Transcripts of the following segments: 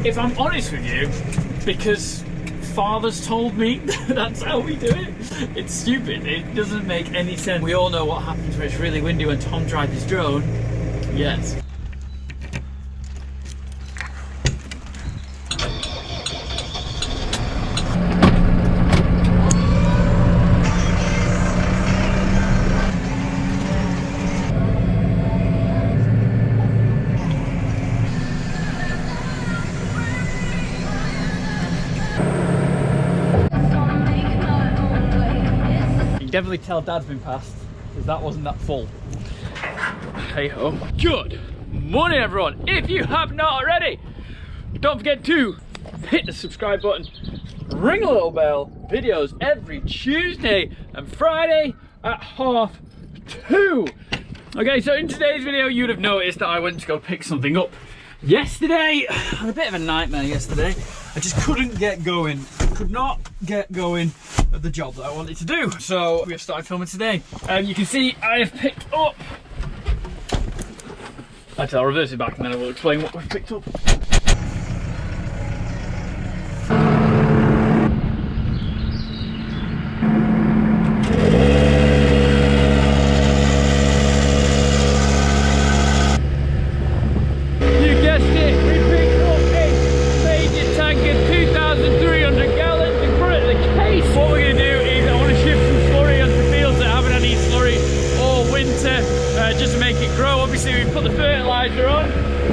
if I'm honest with you, because father's told me that's how we do it. It's stupid. It doesn't make any sense. We all know what happens when it's really windy when Tom drives his drone. Yes. Definitely tell Dad's been passed because that wasn't that full. Hey ho. Good morning, everyone. If you have not already, don't forget to hit the subscribe button, ring a little bell. Videos every Tuesday and Friday at 2:30. Okay, so in today's video, you'd have noticed that I went to go pick something up yesterday. I had a bit of a nightmare yesterday. I just couldn't get going. Could not get going at the job that I wanted to do. So we have started filming today. You can see I have picked up. Actually, I'll reverse it back and then I will explain what we've picked up.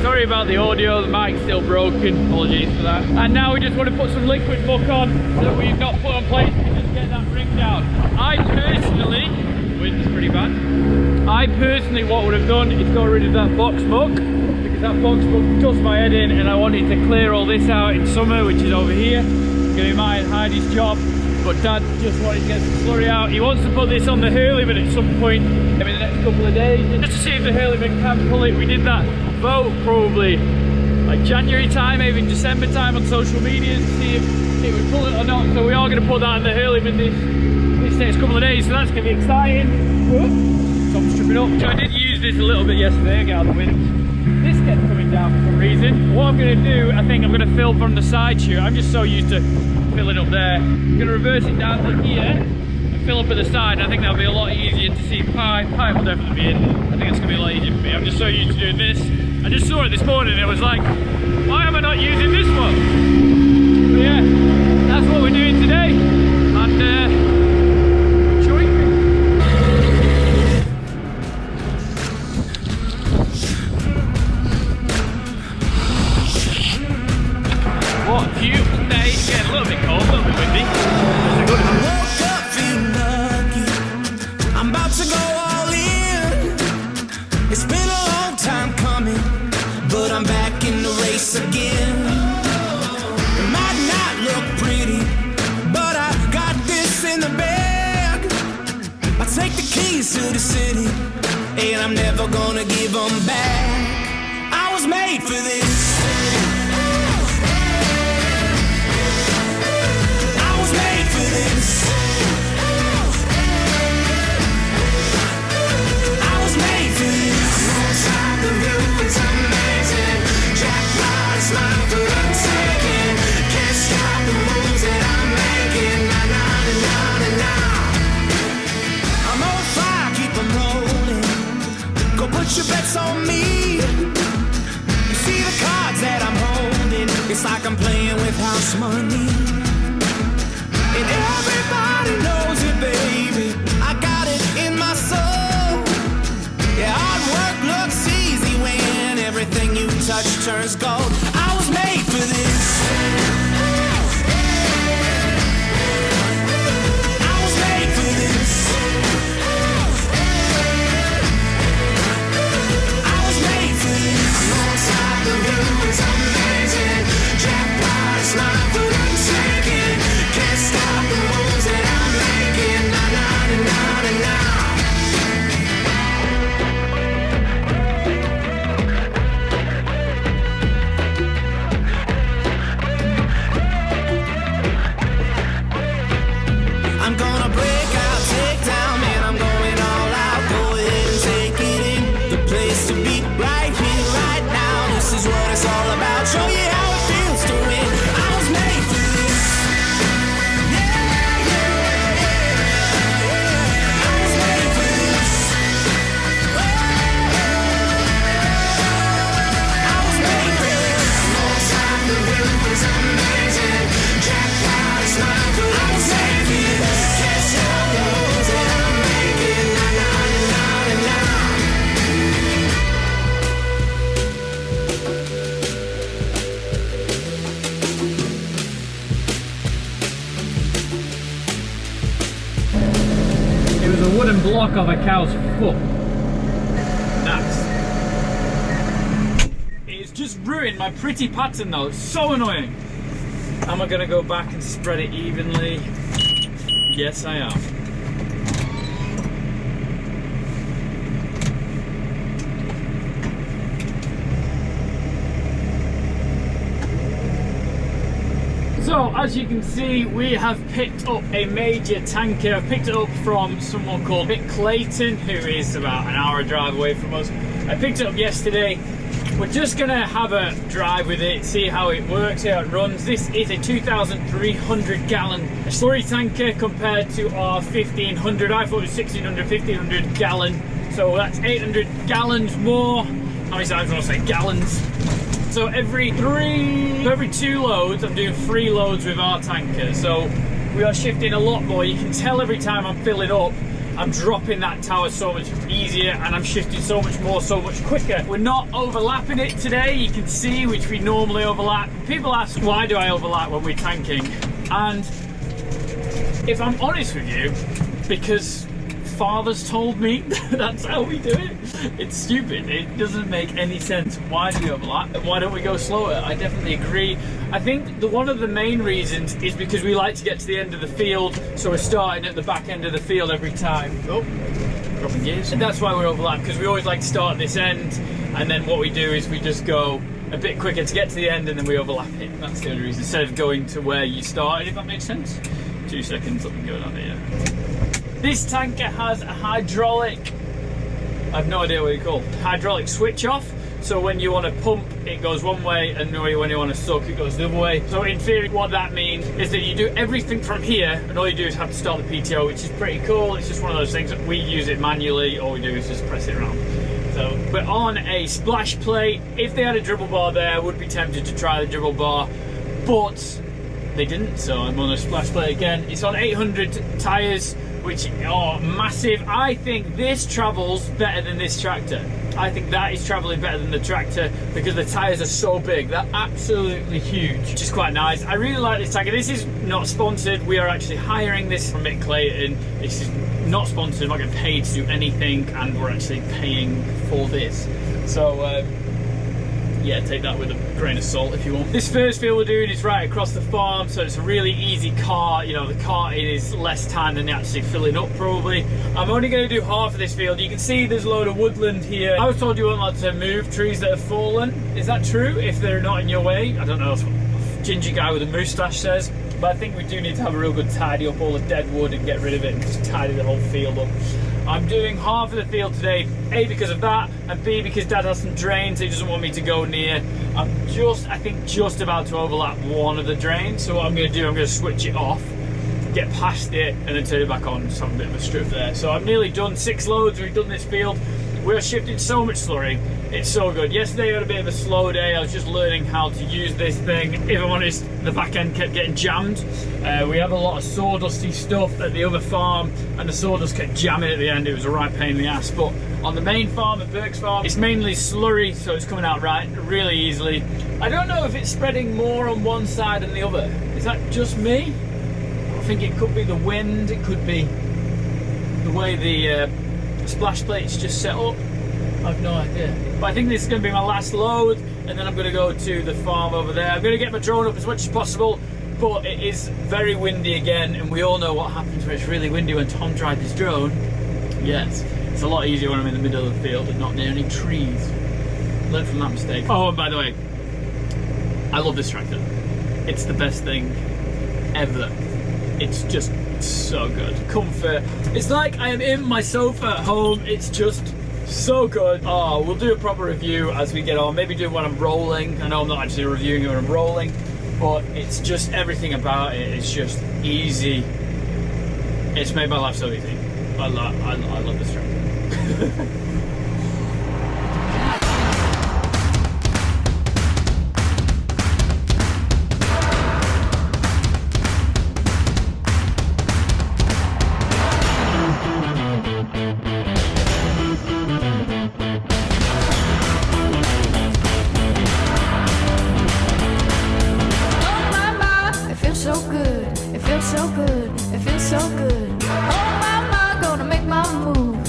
Sorry about the audio, the mic's still broken, apologies for that. And now we just want to put some liquid muck on that we've not put on place to just get that ring down. I personally, wind's pretty bad, what would have done is got rid of that box muck, because that box muck does my head in, and I wanted to clear all this out in summer, which is over here. It's going to be mine and Heidi's job. But Dad just wanted to get some slurry out. He wants to put this on the hurleyman at some point in the next couple of days, just to see if the hurleyman can pull it. We did that vote probably like January time, maybe December time on social media to see if it would pull it or not. So we are going to put that in the hurleyman this next couple of days. So that's going to be exciting. So I'm stripping up. So I did use this a little bit yesterday, I get out of the wind. This kept coming down for some reason. What I'm going to do, I think I'm going to fill from the side chute. I'm just so used to filling up there. I'm going to reverse it down to here and fill up at the side. I think that'll be a lot easier to see. Pipe will definitely be in. I think it's going to be a lot easier for me. I'm just so used to doing this. I just saw it this morning and it was like, why am I not using this one? But yeah, that's what we're doing today. And enjoy. What a beautiful day. It's getting a little bit cold, a little bit windy. I woke up feeling lucky. I'm about to go all in. It's been a long time coming, but I'm back in the race again. It might not look pretty, but I got this in the bag. I take the keys to the city, and I'm never gonna give them back. I was made for this. I was made for this. I was made for this. Outside the view is amazing. Jackpot, smile for the taking. Can't stop the moves that I'm making. Na na na na na. I'm on fire, keep 'em rolling. Go put your bets on me. You see the cards that I'm holding. It's like I'm playing with house money. And everybody knows it, baby. I got it in my soul. Yeah, hard work looks easy when everything you touch turns gold. I was made for this. I was made for this. I was made for this. Outside the view is amazing. Jackpot is mine for the taking. Can't stop the moves that I'm making. Na na na na na. block off a cow's foot. Nice. It's just ruined my pretty pattern though, it's so annoying. Am I gonna go back and spread it evenly? Yes, I am. So, as you can see, we have picked up a major tanker. I've picked it up from someone called Mick Clayton, who is about an hour drive away from us. I picked it up yesterday. We're just gonna have a drive with it, see how it works, how it runs. This is a 2,300 gallon slurry tanker compared to our 1,500. I thought it was 1,600, 1,500 gallon. So that's 800 gallons more. How many times do I say gallons? So every 2 loads, I'm doing 3 loads with our tanker. So we are shifting a lot more. You can tell every time I'm filling up, I'm dropping that tower so much easier and I'm shifting so much more, so much quicker. We're not overlapping it today, you can see, which we normally overlap. People ask, why do I overlap when we're tanking? And if I'm honest with you, because fathers told me that's how we do it. It's stupid, it doesn't make any sense. Why do we overlap? Why don't we go slower? I definitely agree. I think one of the main reasons is because we like to get to the end of the field, so we're starting at the back end of the field every time. Oh, dropping gears. And that's why we're overlapped, because we always like to start at this end, and then what we do is we just go a bit quicker to get to the end and then we overlap it. That's the only reason, instead of going to where you started, if that makes sense. 2 seconds, let me go down here. This tanker has a hydraulic, I have no idea what you call it, hydraulic switch off. So when you want to pump, it goes one way, and when you want to suck, it goes the other way. So in theory, what that means is that you do everything from here, and all you do is have to start the PTO, which is pretty cool. It's just one of those things that we use it manually. All we do is just press it around. So we're on a splash plate. If they had a dribble bar there, I would be tempted to try the dribble bar, but they didn't. So I'm on a splash plate again. It's on 800 tyres, which are massive. I think this travels better than this tractor. I think that is travelling better than the tractor because the tyres are so big. They're absolutely huge, which is quite nice. I really like this tanker. This is not sponsored. We are actually hiring this from Mick Clayton. This is not sponsored. I'm not getting paid to do anything, and we're actually paying for this. So yeah, take that with a grain of salt if you want. This first field we're doing is right across the farm, so it's a really easy cart. You know, the carting is less time than actually filling up probably. I'm only going to do half of this field. You can see there's a load of woodland here. I was told you weren't allowed to move trees that have fallen. Is that true? If they're not in your way? I don't know. That's what a ginger guy with a moustache says. But I think we do need to have a real good tidy up all the dead wood and get rid of it and just tidy the whole field up. I'm doing half of the field today, A, because of that, and B, because Dad has some drains he doesn't want me to go near. I'm I think just about to overlap one of the drains, so what I'm going to do, I'm going to switch it off, get past it, and then turn it back on, so I'm a bit of a strip there. So I'm nearly done, 6 loads, we've done this field. We're shifting so much slurry, it's so good. Yesterday I had a bit of a slow day, I was just learning how to use this thing. If I'm honest, the back end kept getting jammed. We have a lot of sawdusty stuff at the other farm, and the sawdust kept jamming at the end. It was a right pain in the ass. But on the main farm at Birks Farm, it's mainly slurry, so it's coming out really easily. I don't know if it's spreading more on one side than the other. Is that just me? I think it could be the wind, it could be the way the splash plate's just set up. I've no idea. But I think this is going to be my last load, and then I'm going to go to the farm over there. I'm going to get my drone up as much as possible, but it is very windy again, and we all know what happens when it's really windy when Tom drives his drone. Yes, it's a lot easier when I'm in the middle of the field and not near any trees. Learn from that mistake. Oh, and by the way, I love this tractor. It's the best thing ever. It's just so good. Comfort. It's like I am in my sofa at home. It's just so good. Oh, we'll do a proper review as we get on. Maybe do it when I'm rolling. I know I'm not actually reviewing it when I'm rolling, but it's just everything about it is just easy. It's made my life so easy. I love this tractor. It feels so good, it feels so good. Oh my, gonna make my move.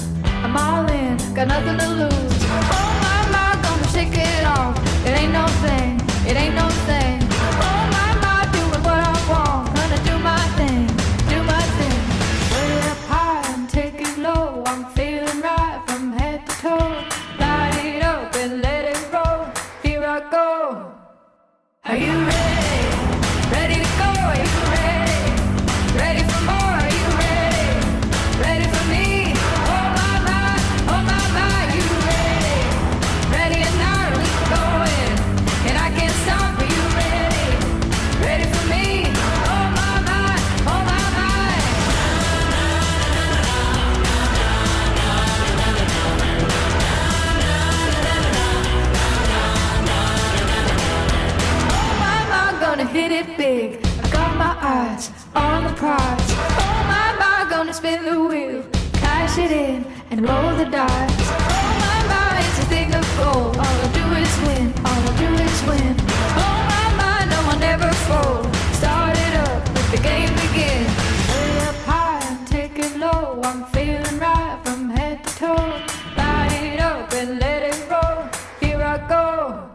hit it big. I got my eyes on the prize. Oh my, gonna spin the wheel, cash it in and roll the dice. Oh my, it's a thing of gold. All I do is win, all I do is win. Oh my, no one ever fold. Start it up, let the game begin. Way up high and take it low. I'm feeling right from head to toe. Light it up and let it roll. Here I go.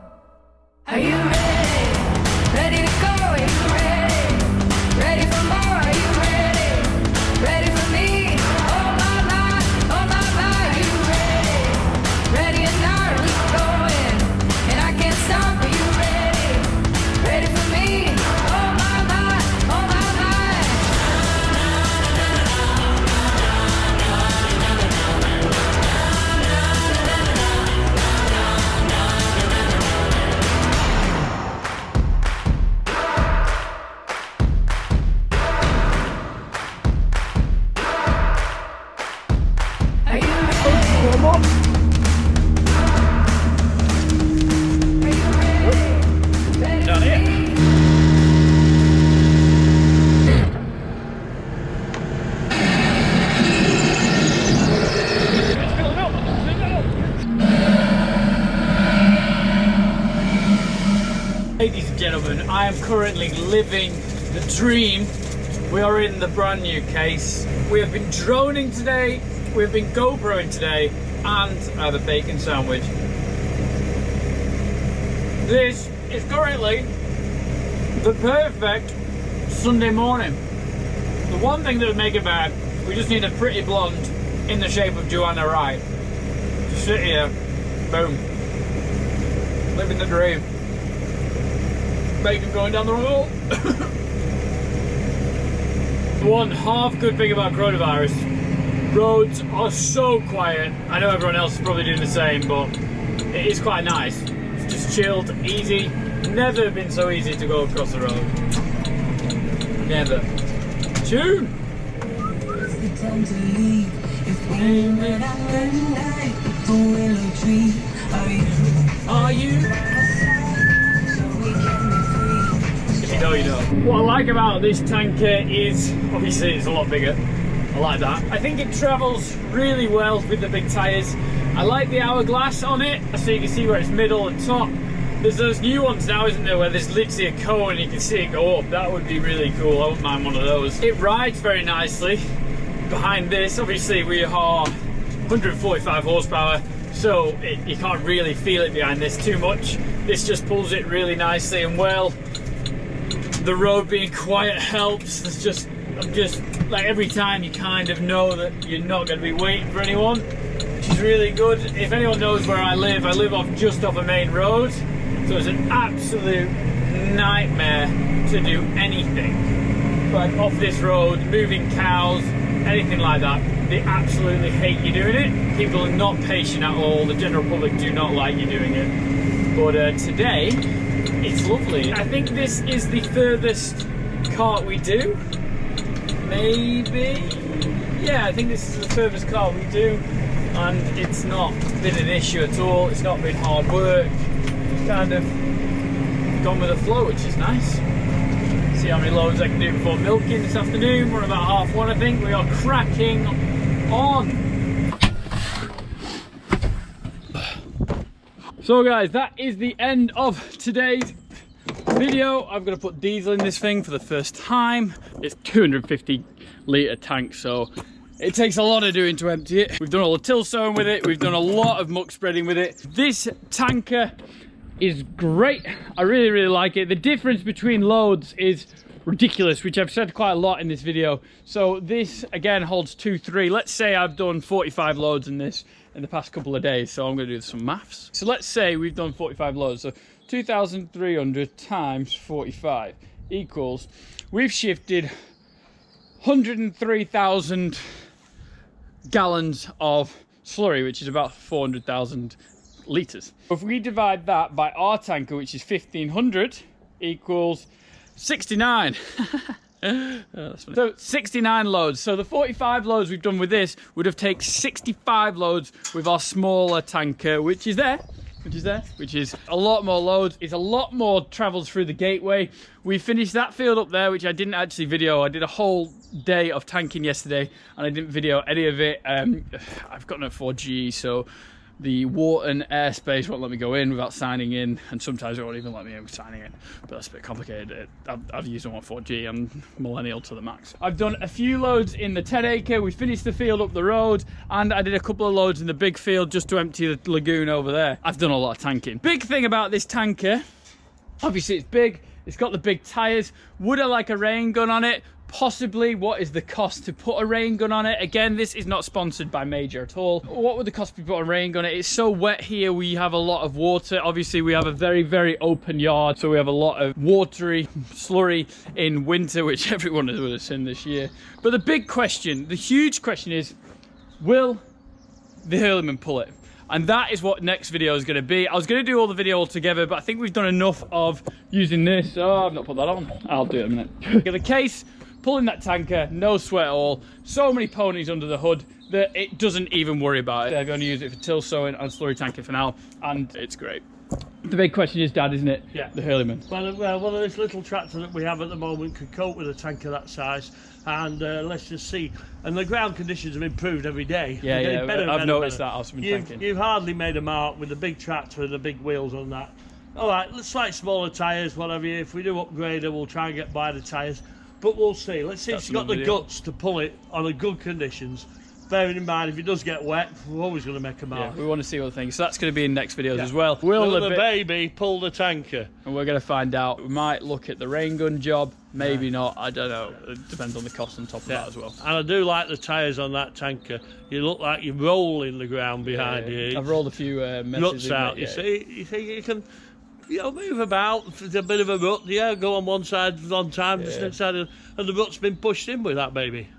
Are you ready? Ready to go? Are you ready? Ready for more? Are you ready? Ready for me? Oh my, are you ready? Ready or not, we're going. And I can't stop. Are you ready? Ready for me? Oh my, oh my. Are you ready? Are you ready? Ready Down for here. me? Ladies and gentlemen, I am currently living the dream. We are in the brand new case. We have been droning today, we have been GoProing today, and I have a bacon sandwich. This is currently the perfect Sunday morning. The one thing that would make it bad, we just need a pretty blonde in the shape of Joanna Wright. Just sit here, boom, living the dream. Bacon going down the road. One half good thing about coronavirus, roads are so quiet. I know everyone else is probably doing the same, but it is quite nice. It's just chilled, easy. Never been so easy to go across the road. Never. Tune! Are you? If you know, you know. What I like about this tanker is, obviously it's a lot bigger. I like that. I think it travels really well with the big tyres. I like the hourglass on it, so you can see where it's middle and top. There's those new ones now, isn't there, where there's literally a cone and you can see it go up. That would be really cool. I wouldn't mind one of those. It rides very nicely. Behind this, obviously we are 145 horsepower, so you can't really feel it behind this too much. This just pulls it really nicely and well. The road being quiet helps. I'm just like, every time you kind of know that you're not going to be waiting for anyone, which is really good. If anyone knows where I live just off a main road, so it's an absolute nightmare to do anything. Like off this road, moving cows, anything like that, they absolutely hate you doing it. People are not patient at all. The general public do not like you doing it. But today, it's lovely. I think this is the furthest cart we do. Maybe? Yeah, I think this is the furthest cart we do. And it's not been an issue at all. It's not been hard work. Kind of gone with the flow, which is nice. See how many loads I can do before milking this afternoon. We're about 1:30, I think. We are cracking on. So guys, that is the end of today's video. I'm going to put diesel in this thing for the first time. It's 250 litre tank, so it takes a lot of doing to empty it. We've done all the till sowing with it. We've done a lot of muck spreading with it. This tanker is great. I really, really like it. The difference between loads is ridiculous, which I've said quite a lot in this video. So this again holds 2-3. Let's say I've done 45 loads in this in the past couple of days, so I'm going to do some maths. So let's say we've done 45 loads, so 2,300 times 45 equals, we've shifted 103,000 gallons of slurry, which is about 400,000 litres. If we divide that by our tanker, which is 1,500, equals 69. So 69 loads. So the 45 loads we've done with this would have taken 65 loads with our smaller tanker, which is there. which is there, which is a lot more loads. It's a lot more travels through the gateway. We finished that field up there, which I didn't actually video. I did a whole day of tanking yesterday and I didn't video any of it. I've got no 4G, so the Wharton airspace won't let me go in without signing in, and sometimes it won't even let me in with signing in, but that's a bit complicated. I've used them on 4G, I'm millennial to the max. I've done a few loads in the 10 acre, we finished the field up the road, and I did a couple of loads in the big field just to empty the lagoon over there. I've done a lot of tanking. Big thing about this tanker, obviously it's big, it's got the big tyres. Would I like a rain gun on it? Possibly. What is the cost to put a rain gun on it? Again, this is not sponsored by Major at all. What would the cost be to put a rain gun on it? It's so wet here, we have a lot of water. Obviously we have a very, very open yard, so we have a lot of watery slurry in winter, which everyone would have seen this year. But the big question, the huge question is, will the Hurleyman pull it? And that is what next video is going to be. I was going to do all the video all together, but I think we've done enough of using this. Oh, I've not put that on. I'll do it in a minute. Get the case, pulling that tanker, no sweat at all. So many ponies under the hood that it doesn't even worry about it. They're going to use it for till sowing and slurry tanking for now, and it's great. The big question is, Dad, isn't it? Yeah. The Hurleyman. Well, this little tractor that we have at the moment could cope with a tanker that size, and let's just see. And the ground conditions have improved every day. Yeah, yeah. Better, I've noticed that. I've been tanking. You've hardly made a mark with the big tractor and the big wheels on that. All right, slight smaller tyres, whatever. If we do upgrade it, we'll try and get by the tyres. But we'll see. Let's see if she's got the guts to pull it on a good conditions. Bearing in mind, if it does get wet, we're always going to make a mark. Yeah, we want to see other things. So that's going to be in next videos as well. Will the baby pull the tanker? And we're going to find out. We might look at the rain gun job. Maybe not. I don't know. It depends on the cost on top of that as well. And I do like the tyres on that tanker. You look like you're rolling the ground behind you. I've rolled a few ruts out. You see, you can move about. There's a bit of a rut. Yeah, go on one side one time, just next side, and the rut's been pushed in with that baby.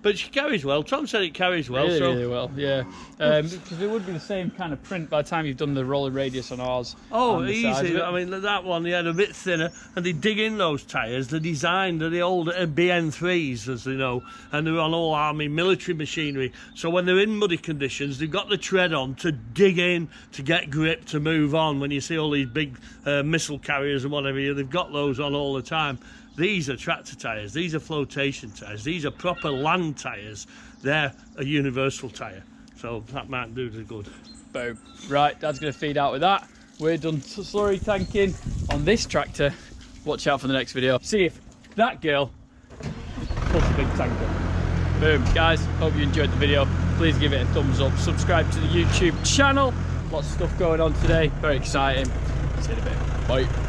But she carries well. Tom said it carries well. Really well, yeah. Because it would be the same kind of print by the time you've done the rolling radius on ours. Oh, easy. I mean, that one, they had a bit thinner, and they dig in those tyres. They're designed, the old BN3s, as they know, and they're on all army military machinery. So when they're in muddy conditions, they've got the tread on to dig in, to get grip, to move on. When you see all these big missile carriers and whatever, they've got those on all the time. These are tractor tyres, these are flotation tyres, these are proper land tyres. They're a universal tyre, so that might do the good. Boom. Right, Dad's going to feed out with that. We're done slurry tanking on this tractor. Watch out for the next video. See if that girl pulls a big tanker. Boom. Guys, hope you enjoyed the video. Please give it a thumbs up. Subscribe to the YouTube channel. Lots of stuff going on today. Very exciting. See you in a bit. Bye.